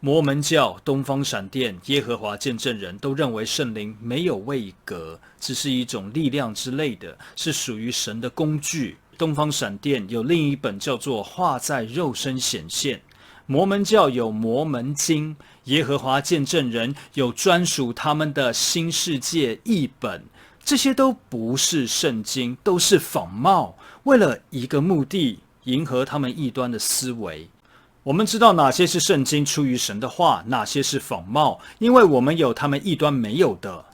摩门教、东方闪电、耶和华见证人都认为圣灵没有位格，只是一种力量之类的，是属于神的工具。东方闪电有另一本叫做《画在肉身显现》，摩门教有摩门经，耶和华见证人有专属他们的新世界译本。这些都不是圣经，都是仿冒，为了一个目的，迎合他们异端的思维。我们知道哪些是圣经出于神的话，哪些是仿冒，因为我们有他们异端没有的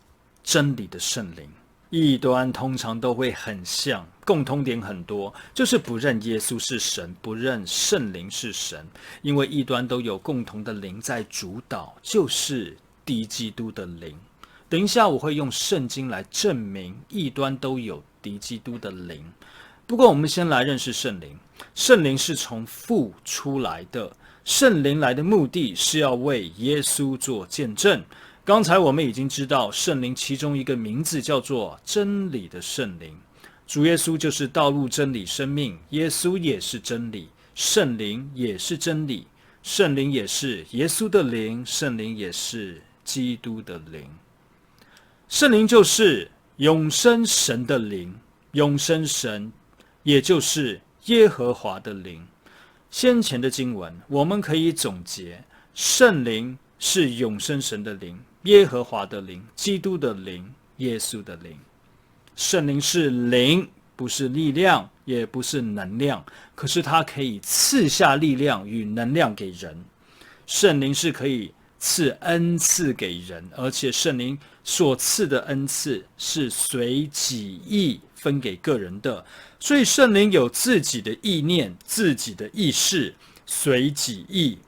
真理的圣灵。异端通常都会很像，共通点很多，就是不认耶稣是神，不认圣灵是神，因为异端都有共同的灵在主导，就是敌基督的灵。等一下我会用圣经来证明异端都有敌基督的灵。不过我们先来认识圣灵。圣灵是从父出来的，圣灵来的目的是要为耶稣做见证。刚才我们已经知道圣灵其中一个名字叫做真理的圣灵。主耶稣就是道路、真理、生命，耶稣也是真理，圣灵也是真理，圣灵也是耶稣的灵，圣灵也是基督的灵。圣灵就是永生神的灵，永生神也就是耶和华的灵。先前的经文我们可以总结，圣灵是永生神的灵，耶和华的灵，基督的灵，耶稣的灵。圣灵是灵，不是力量，也不是能量，可是它可以赐下力量与能量给人。圣灵是可以赐恩赐给人，而且圣灵所赐的恩赐是随己意分给个人的，所以圣灵有自己的意念、自己的意识，随己意。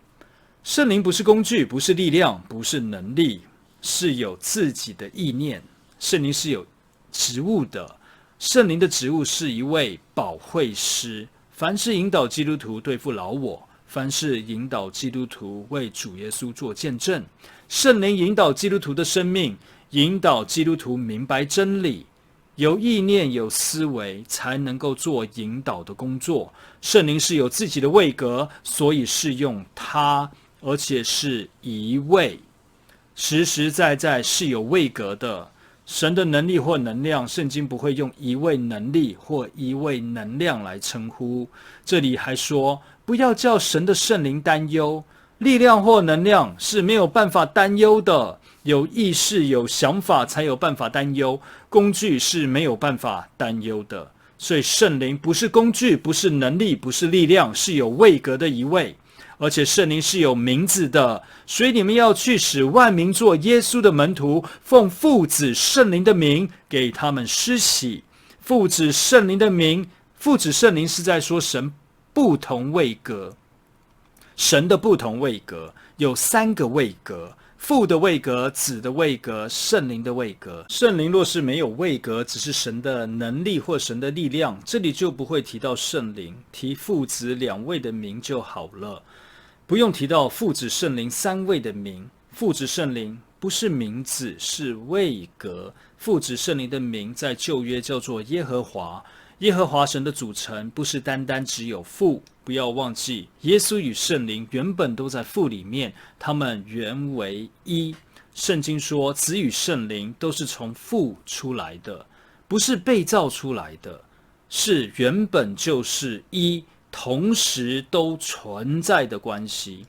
圣灵不是工具，不是力量，不是能力，是有自己的意念。圣灵是有职务的，圣灵的职务是一位保惠师，凡是引导基督徒对付老我，凡是引导基督徒为主耶稣做见证。圣灵引导基督徒的生命，引导基督徒明白真理，有意念有思维才能够做引导的工作。圣灵是有自己的位格，所以是用他，而且是一位，实实在在是有位格的。神的能力或能量，圣经不会用一位能力或一位能量来称呼。这里还说，不要叫神的圣灵担忧。力量或能量是没有办法担忧的，有意识有想法才有办法担忧，工具是没有办法担忧的。所以圣灵不是工具，不是能力，不是力量，是有位格的一位。而且圣灵是有名字的，所以你们要去使万民做耶稣的门徒，奉父子圣灵的名给他们施洗。父子圣灵的名，父子圣灵是在说神不同位格，神的不同位格有三个位格，父的位格、子的位格、圣灵的位格。圣灵若是没有位格，只是神的能力或神的力量，这里就不会提到圣灵，提父子两位的名就好了，不用提到父子圣灵三位的名。父子圣灵不是名字，是位格。父子圣灵的名在旧约叫做耶和华。耶和华神的组成不是单单只有父，不要忘记耶稣与圣灵原本都在父里面，他们原为一。圣经说子与圣灵都是从父出来的，不是被造出来的，是原本就是一，同时都存在的关系。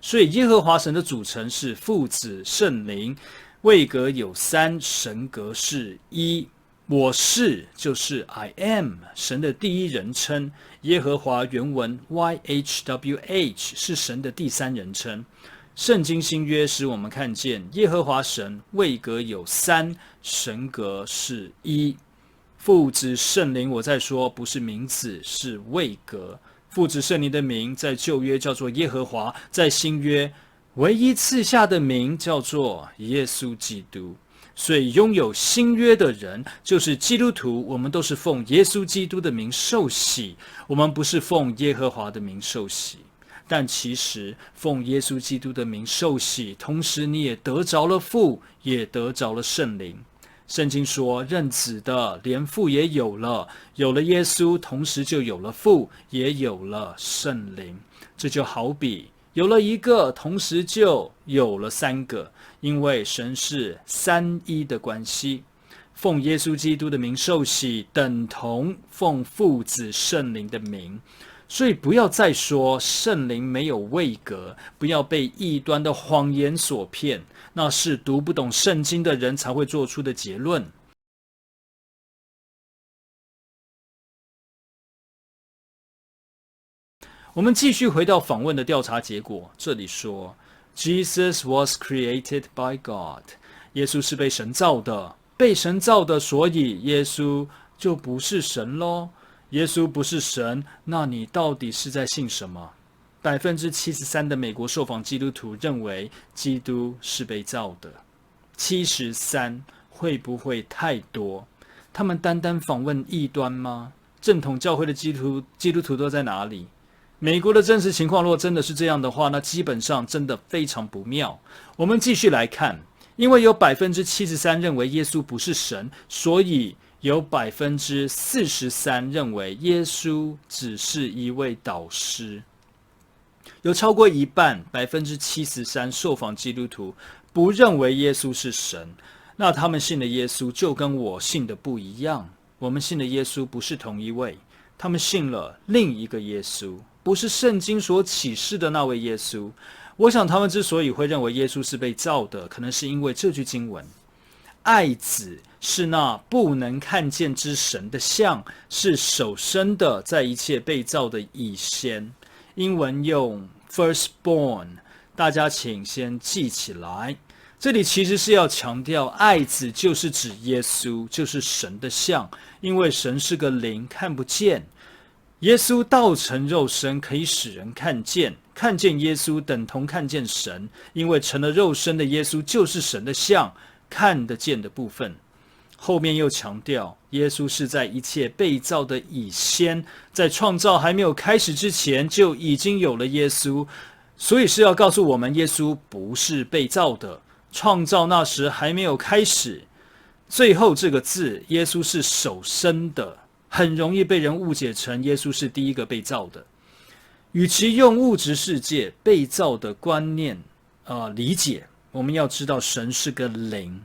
所以耶和华神的组成是父子圣灵，位格有三，神格是一。我是就是 I am， 神的第一人称。耶和华原文 YHWH 是神的第三人称。圣经新约使我们看见耶和华神位格有三，神格是一。父子圣灵我在说不是名字，是位格。父子圣灵的名在旧约叫做耶和华，在新约唯一赐下的名叫做耶稣基督。所以拥有新约的人就是基督徒，我们都是奉耶稣基督的名受洗，我们不是奉耶和华的名受洗。但其实奉耶稣基督的名受洗，同时你也得着了父，也得着了圣灵。圣经说认子的连父也有了，有了耶稣，同时就有了父，也有了圣灵。这就好比有了一个，同时就有了三个，因为神是三一的关系。奉耶稣基督的名受洗，等同奉父子圣灵的名。所以不要再说圣灵没有位格，不要被异端的谎言所骗，那是读不懂圣经的人才会做出的结论。我们继续回到访问的调查结果，这里说 Jesus was created by God， 耶稣是被神造的，被神造的，所以耶稣就不是神咯。耶稣不是神，那你到底是在信什么？73%的美国受访基督徒认为基督是被造的。73%会不会太多？他们单单访问异端吗？正统教会的基督徒都在哪里？美国的真实情况若真的是这样的话，那基本上真的非常不妙。我们继续来看，因为有73%认为耶稣不是神，所以有43%认为耶稣只是一位导师。有超过一半73%受访基督徒不认为耶稣是神，那他们信的耶稣就跟我信的不一样。我们信的耶稣不是同一位，他们信了另一个耶稣，不是圣经所启示的那位耶稣。我想他们之所以会认为耶稣是被造的，可能是因为这句经文：爱子是那不能看见之神的像，是首生的，在一切被造的以先。英文用 firstborn， 大家请先记起来。这里其实是要强调，爱子就是指耶稣，就是神的像，因为神是个灵，看不见。耶稣道成肉身，可以使人看见，看见耶稣等同看见神，因为成了肉身的耶稣就是神的像，看得见的部分。后面又强调，耶稣是在一切被造的以先，在创造还没有开始之前就已经有了耶稣，所以是要告诉我们，耶稣不是被造的，创造那时还没有开始。最后这个字，耶稣是首生的，很容易被人误解成耶稣是第一个被造的。与其用物质世界被造的观念理解，我们要知道神是个灵，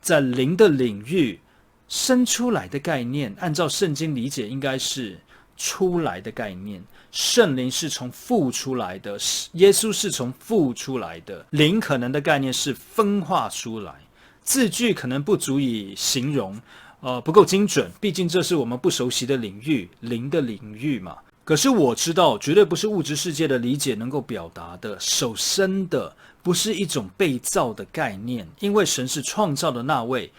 在灵的领域生出来的概念，按照圣经理解应该是出来的概念。圣灵是从父出来的，耶稣是从父出来的。灵可能的概念是分化出来，字句可能不足以形容，不够精准，毕竟这是我们不熟悉的领域，灵的领域嘛。可是我知道，绝对不是物质世界的理解能够表达的。首生的不是一种被造的概念，因为神是创造的那位。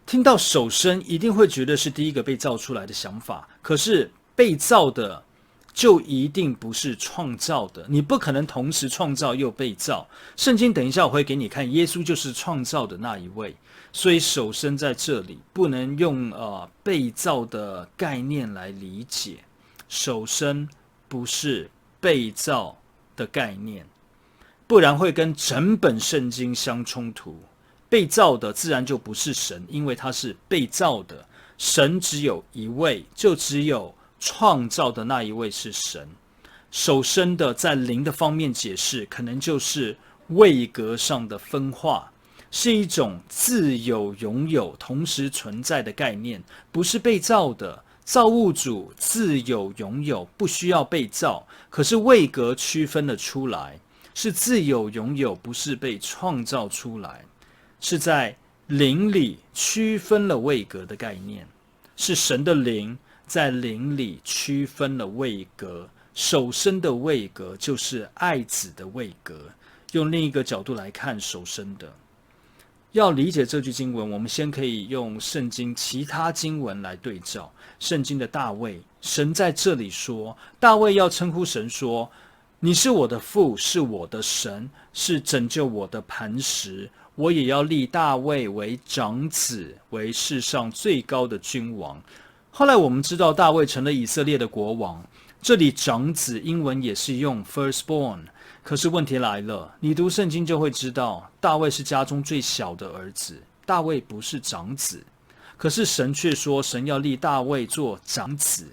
听到首生，一定会觉得是第一个被造出来的想法。可是被造的就一定不是创造的，你不可能同时创造又被造。圣经等一下我会给你看，耶稣就是创造的那一位。所以首生在这里不能用被造的概念来理解。首生不是被造的概念，不然会跟整本圣经相冲突。被造的自然就不是神，因为他是被造的。神只有一位，就只有创造的那一位是神。首生的在灵的方面解释，可能就是位格上的分化，是一种自有拥有同时存在的概念，不是被造的。造物主自有拥有，不需要被造，可是位格区分了出来，是自有拥有，不是被创造出来，是在灵里区分了位格的概念，是神的灵在灵里区分了位格。首生的位格就是爱子的位格。用另一个角度来看首生的，要理解这句经文，我们先可以用圣经其他经文来对照。圣经的大卫，神在这里说，大卫要称呼神说，你是我的父，是我的神，是拯救我的磐石，我也要立大卫为长子，为世上最高的君王。后来我们知道大卫成了以色列的国王，这里长子英文也是用 firstborn。可是问题来了，你读圣经就会知道，大卫是家中最小的儿子，大卫不是长子。可是神却说，神要立大卫做长子。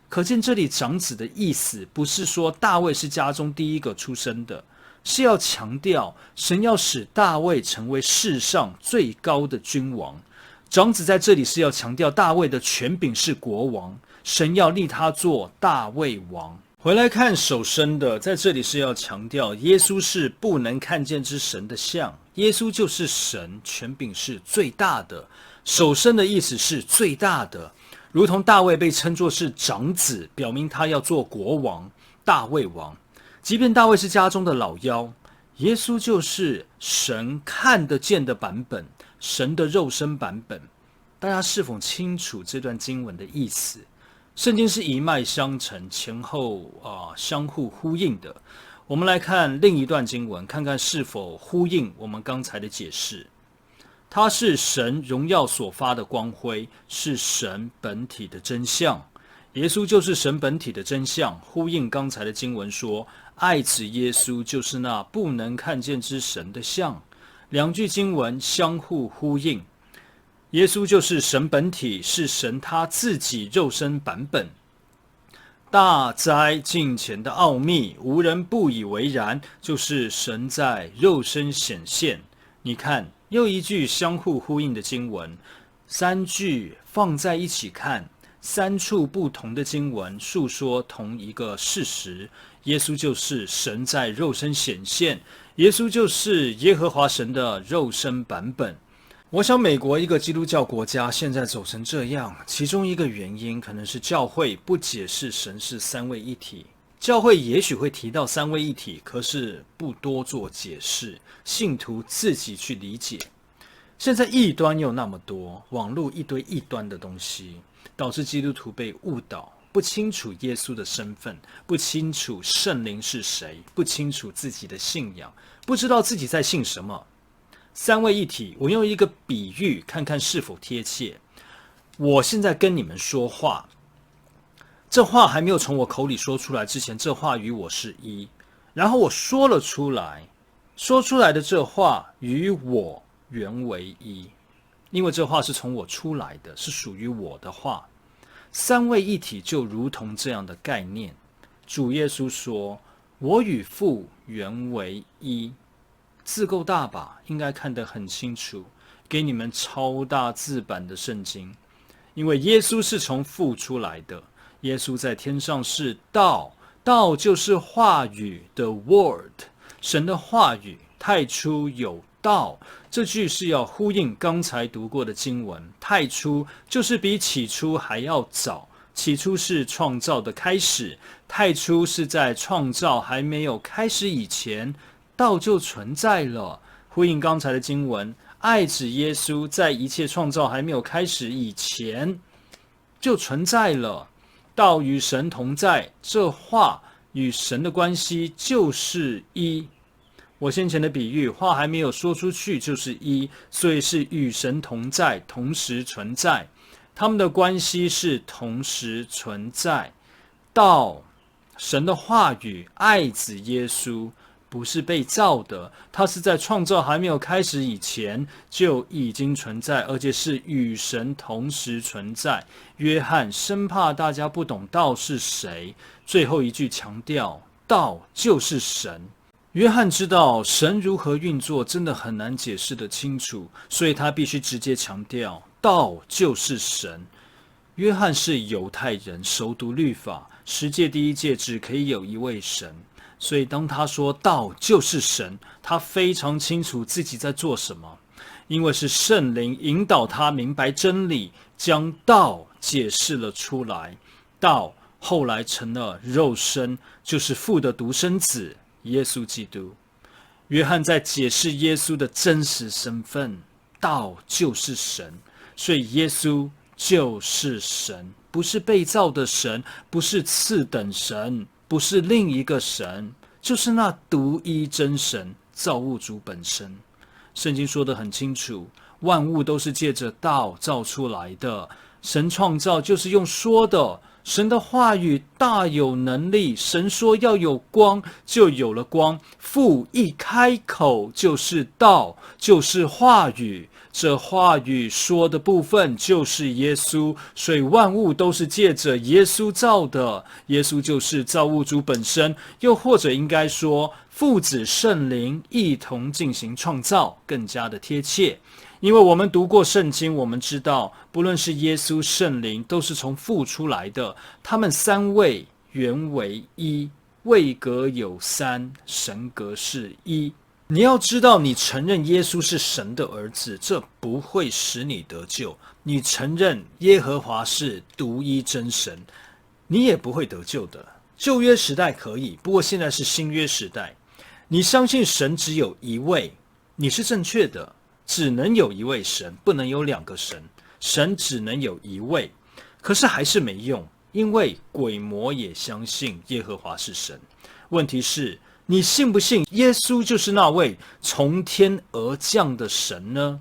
可见这里长子的意思，不是说大卫是家中第一个出生的，是要强调神要使大卫成为世上最高的君王。长子在这里是要强调大卫的权柄是国王，神要立他做大卫王。回来看首生的，在这里是要强调耶稣是不能看见之神的像，耶稣就是神，权柄是最大的。首生的意思是最大的，如同大卫被称作是长子，表明他要做国王，大卫王。即便大卫是家中的老幺，耶稣就是神看得见的版本，神的肉身版本。大家是否清楚这段经文的意思？圣经是一脉相承，前后相互呼应的。我们来看另一段经文，看看是否呼应我们刚才的解释。它是神荣耀所发的光辉，是神本体的真相。耶稣就是神本体的真相，呼应刚才的经文说，爱子耶稣就是那不能看见之神的像。两句经文相互呼应。耶稣就是神本体，是神他自己肉身版本。大哉近前的奥秘，无人不以为然，就是神在肉身显现。你看，又一句相互呼应的经文，三句放在一起看，三处不同的经文述说同一个事实：耶稣就是神在肉身显现，耶稣就是耶和华神的肉身版本。我想美国一个基督教国家现在走成这样，其中一个原因可能是教会不解释神是三位一体。教会也许会提到三位一体，可是不多做解释，信徒自己去理解。现在异端又那么多，网络一堆异端的东西，导致基督徒被误导，不清楚耶稣的身份，不清楚圣灵是谁，不清楚自己的信仰，不知道自己在信什么。三位一体，我用一个比喻看看是否贴切。我现在跟你们说话，这话还没有从我口里说出来之前，这话与我是一，然后我说了出来，说出来的这话与我原为一，因为这话是从我出来的，是属于我的话。三位一体就如同这样的概念。主耶稣说，我与父原为一。字够大吧？应该看得很清楚。给你们超大字版的圣经，因为耶稣是从父出来的。耶稣在天上是道，道就是话语的 word， 神的话语。太初有道，这句是要呼应刚才读过的经文。太初就是比起初还要早，起初是创造的开始，太初是在创造还没有开始以前，道就存在了。呼应刚才的经文，爱子耶稣在一切创造还没有开始以前就存在了。道与神同在，这话与神的关系就是一。我先前的比喻，话还没有说出去就是一，所以是与神同在，同时存在。他们的关系是同时存在。道，神的话语，爱子耶稣不是被造的，它是在创造还没有开始以前就已经存在，而且是与神同时存在。约翰生怕大家不懂道是谁，最后一句强调道就是神。约翰知道神如何运作真的很难解释得清楚，所以他必须直接强调道就是神。约翰是犹太人，熟读律法，十诫第一诫只可以有一位神，所以当他说道就是神，他非常清楚自己在做什么，因为是圣灵引导他明白真理，将道解释了出来。道后来成了肉身，就是父的独生子耶稣基督。约翰在解释耶稣的真实身份，道就是神，所以耶稣就是神，不是被造的神，不是次等神，不是另一个神，就是那独一真神，造物主本身。圣经说得很清楚，万物都是借着道造出来的。神创造就是用说的，神的话语大有能力，神说要有光，就有了光。父一开口就是道，就是话语。这话语说的部分就是耶稣，所以万物都是借着耶稣造的。耶稣就是造物主本身，又或者应该说父子圣灵一同进行创造，更加的贴切。因为我们读过圣经，我们知道不论是耶稣、圣灵都是从父出来的，他们三位原为一，位格有三，神格是一。你要知道，你承认耶稣是神的儿子，这不会使你得救。你承认耶和华是独一真神，你也不会得救的。旧约时代可以，不过现在是新约时代。你相信神只有一位，你是正确的。只能有一位神，不能有两个神。神只能有一位，可是还是没用，因为鬼魔也相信耶和华是神。问题是，你信不信耶稣就是那位从天而降的神呢？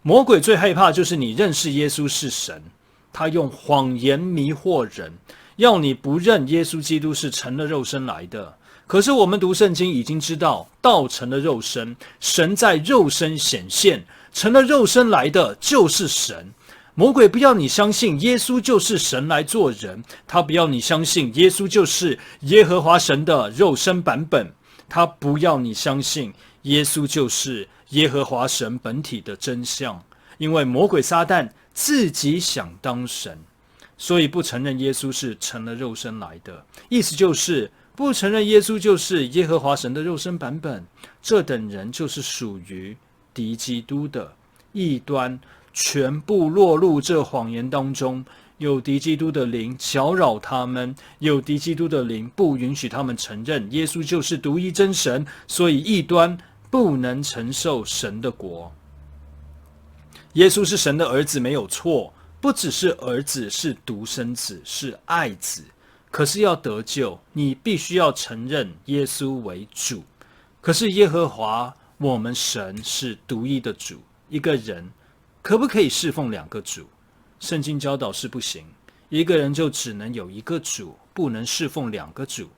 魔鬼最害怕就是你认识耶稣是神，他用谎言迷惑人，要你不认耶稣基督是成了肉身来的。可是我们读圣经已经知道，道成了肉身，神在肉身显现，成了肉身来的就是神。魔鬼不要你相信耶稣就是神来做人，他不要你相信耶稣就是耶和华神的肉身版本，他不要你相信耶稣就是耶和华神本体的真相。因为魔鬼撒旦自己想当神，所以不承认耶稣是成了肉身来的，意思就是不承认耶稣就是耶和华神的肉身版本，这等人就是属于敌基督的异端，全部落入这谎言当中。有敌基督的灵搅扰他们，有敌基督的灵不允许他们承认耶稣就是独一真神，所以异端不能承受神的国。耶稣是神的儿子没有错，不只是儿子，是独生子，是爱子。可是要得救，你必须要承认耶稣为主。可是耶和华我们神是独一的主，一个人可不可以侍奉两个主？圣经教导是不行，一个人就只能有一个主，不能侍奉两个主。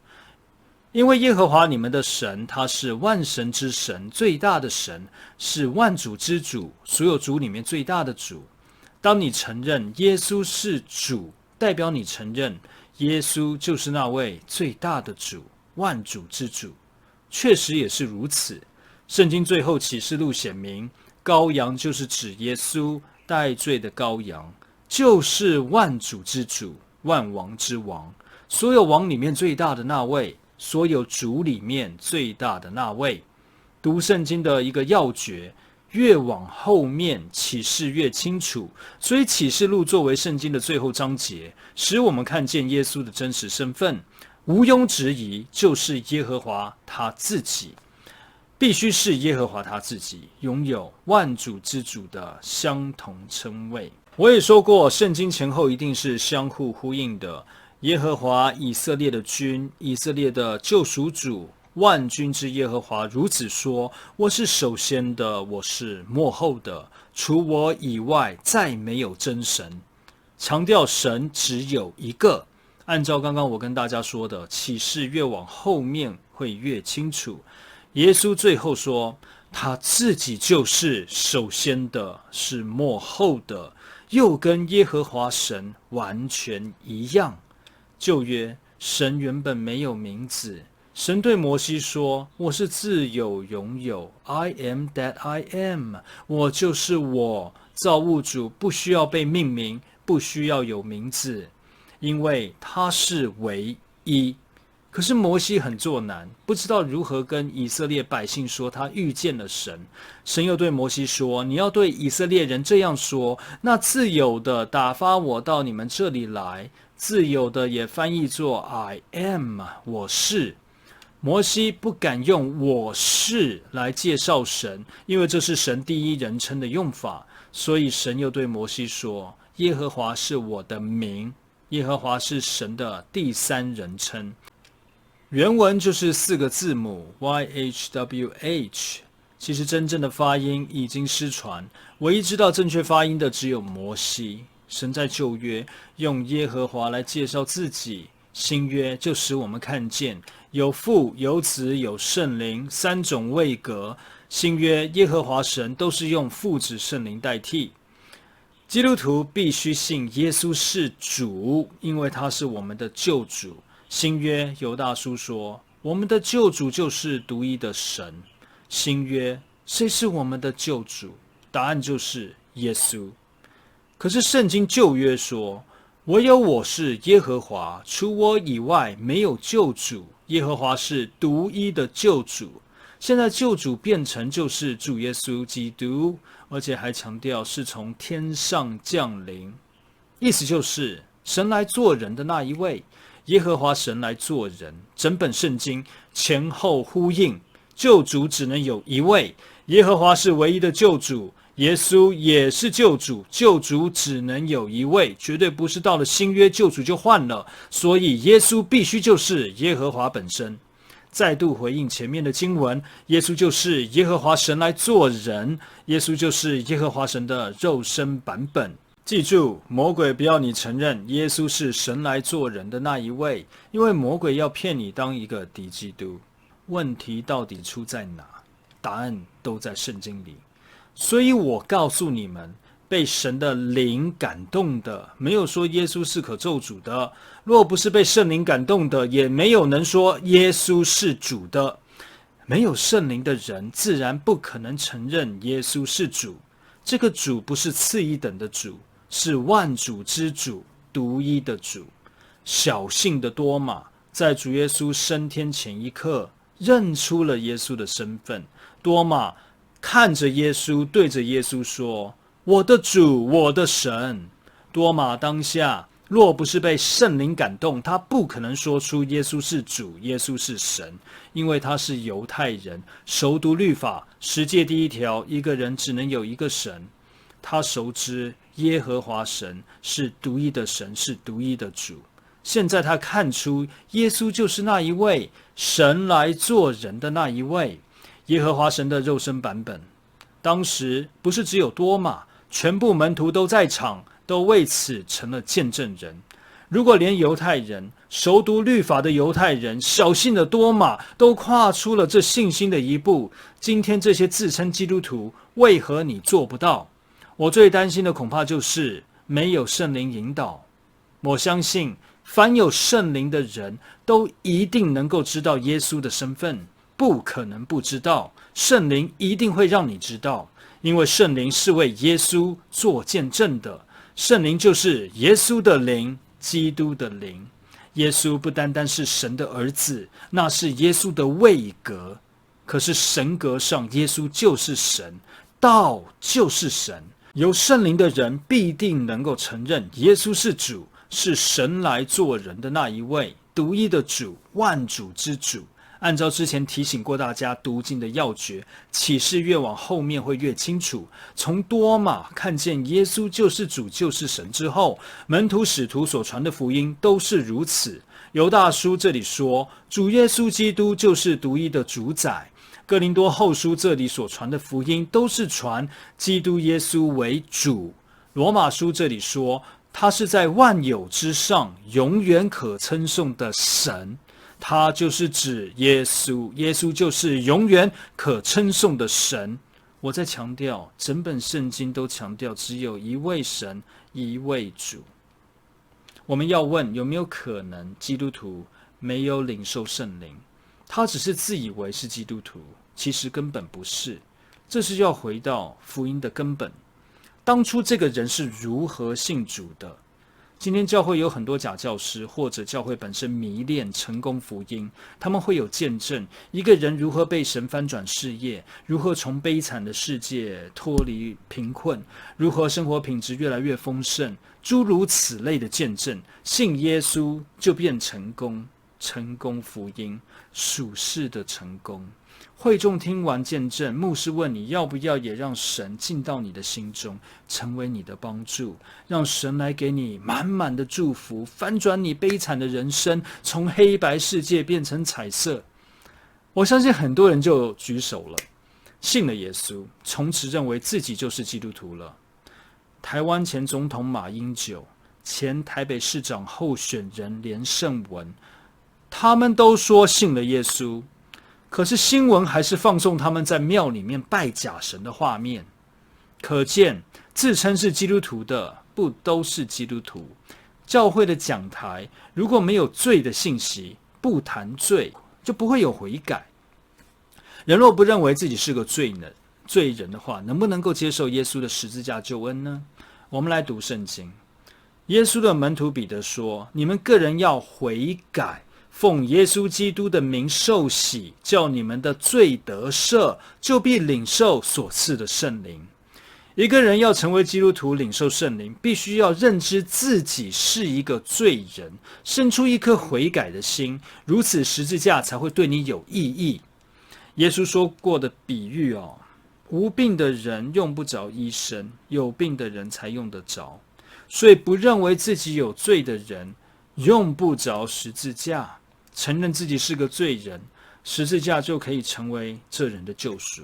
因为耶和华你们的神，他是万神之神，最大的神，是万主之主，所有主里面最大的主。当你承认耶稣是主，代表你承认耶稣就是那位最大的主，万主之主。确实也是如此。圣经最后启示录显明，羔羊就是指耶稣，代罪的羔羊，就是万主之主，万王之王，所有王里面最大的那位，所有主里面最大的那位。读圣经的一个要诀，越往后面启示越清楚，所以启示录作为圣经的最后章节，使我们看见耶稣的真实身份，毋庸置疑，就是耶和华他自己，必须是耶和华他自己，拥有万主之主的相同称谓。我也说过，圣经前后一定是相互呼应的。耶和华以色列的君，以色列的救赎主，万军之耶和华如此说：我是首先的，我是末后的，除我以外再没有真神。强调神只有一个。按照刚刚我跟大家说的，启示越往后面会越清楚。耶稣最后说，他自己就是首先的，是末后的，又跟耶和华神完全一样。旧约神原本没有名字，神对摩西说，我是自有永有， I am that I am， 我就是我，造物主不需要被命名，不需要有名字，因为他是唯一。可是摩西很作难，不知道如何跟以色列百姓说他遇见了神。神又对摩西说，你要对以色列人这样说，那自由的打发我到你们这里来，自由的也翻译作 I am， 我是。摩西不敢用我是来介绍神，因为这是神第一人称的用法，所以神又对摩西说，耶和华是我的名，耶和华是神的第三人称。原文就是4个字母 YHWH， 其实真正的发音已经失传，唯一知道正确发音的只有摩西。神在旧约用耶和华来介绍自己，新约就使我们看见有父有子有圣灵三种位格，新约耶和华神都是用父子圣灵代替。基督徒必须信耶稣是主，因为他是我们的救主。新约犹大书说，我们的救主就是独一的神。新约谁是我们的救主？答案就是耶稣。可是圣经旧约说，唯有我是耶和华，除我以外没有救主。耶和华是独一的救主。现在救主变成就是主耶稣基督，而且还强调是从天上降临，意思就是神来做人的那一位，耶和华神来做人。整本圣经前后呼应，救主只能有一位，耶和华是唯一的救主，耶稣也是救主，救主只能有一位，绝对不是到了新约救主就换了，所以耶稣必须就是耶和华本身。再度回应前面的经文，耶稣就是耶和华神来做人，耶稣就是耶和华神的肉身版本。记住，魔鬼不要你承认耶稣是神来做人的那一位，因为魔鬼要骗你当一个敌基督。问题到底出在哪？答案都在圣经里。所以我告诉你们，被神的灵感动的，没有说耶稣是可咒诅的；若不是被圣灵感动的，也没有能说耶稣是主的。没有圣灵的人，自然不可能承认耶稣是主。这个主不是次一等的主，是万主之主，独一的主。小信的多马，在主耶稣升天前一刻，认出了耶稣的身份。多马看着耶稣，对着耶稣说，我的主，我的神。多马当下若不是被圣灵感动，他不可能说出耶稣是主，耶稣是神，因为他是犹太人，熟读律法，十诫第一条，一个人只能有一个神。他熟知耶和华神是独一的神，是独一的主。现在他看出耶稣就是那一位神来做人的那一位，耶和华神的肉身版本。当时不是只有多马，全部门徒都在场，都为此成了见证人。如果连犹太人，熟读律法的犹太人，小信的多马都跨出了这信心的一步，今天这些自称基督徒，为何你做不到？我最担心的恐怕就是没有圣灵引导。我相信凡有圣灵的人都一定能够知道耶稣的身份，不可能不知道，圣灵一定会让你知道，因为圣灵是为耶稣做见证的。圣灵就是耶稣的灵，基督的灵。耶稣不单单是神的儿子，那是耶稣的位格。可是神格上，耶稣就是神，道就是神。有圣灵的人必定能够承认耶稣是主，是神来做人的那一位，独一的主，万主之主。按照之前提醒过大家读经的要诀，启示越往后面会越清楚。从多马看见耶稣就是主，就是神之后，门徒使徒所传的福音都是如此。犹大书这里说，主耶稣基督就是独一的主宰。哥林多后书这里所传的福音都是传基督耶稣为主。罗马书这里说，他是在万有之上，永远可称颂的神。他就是指耶稣，耶稣就是永远可称颂的神。我在强调，整本圣经都强调只有一位神，一位主。我们要问，有没有可能基督徒没有领受圣灵？他只是自以为是基督徒，其实根本不是。这是要回到福音的根本。当初这个人是如何信主的？今天教会有很多假教师，或者教会本身迷恋成功福音，他们会有见证一个人如何被神翻转事业，如何从悲惨的世界脱离贫困，如何生活品质越来越丰盛，诸如此类的见证。信耶稣就变成功，成功福音，属世的成功。会众听完见证，牧师问你要不要也让神进到你的心中，成为你的帮助，让神来给你满满的祝福，翻转你悲惨的人生，从黑白世界变成彩色。我相信很多人就举手了，信了耶稣，从此认为自己就是基督徒了。台湾前总统马英九，前台北市长候选人连胜文，他们都说信了耶稣。可是新闻还是放送他们在庙里面拜假神的画面。可见自称是基督徒的不都是基督徒。教会的讲台如果没有罪的信息，不谈罪，就不会有悔改。人若不认为自己是个罪人的话，能不能够接受耶稣的十字架救恩呢？我们来读圣经。耶稣的门徒彼得说：你们个人要悔改，奉耶稣基督的名受洗，叫你们的罪得赦，就必领受所赐的圣灵。一个人要成为基督徒，领受圣灵，必须要认知自己是一个罪人，生出一颗悔改的心，如此十字架才会对你有意义。耶稣说过的比喻无病的人用不着医生，有病的人才用得着。所以不认为自己有罪的人用不着十字架，承认自己是个罪人，十字架就可以成为这人的救赎。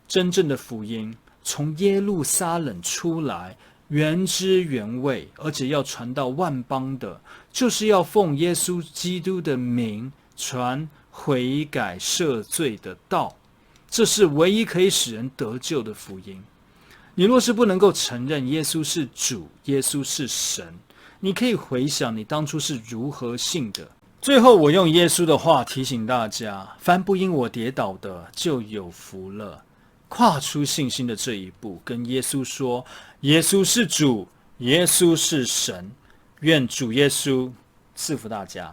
真正的福音从耶路撒冷出来，原汁原味，而且要传到万邦的，就是要奉耶稣基督的名传悔改赦罪的道。这是唯一可以使人得救的福音。你若是不能够承认耶稣是主，耶稣是神，你可以回想你当初是如何信的。最后我用耶稣的话提醒大家，凡不因我跌倒的就有福了。跨出信心的这一步，跟耶稣说，耶稣是主，耶稣是神。愿主耶稣赐福大家。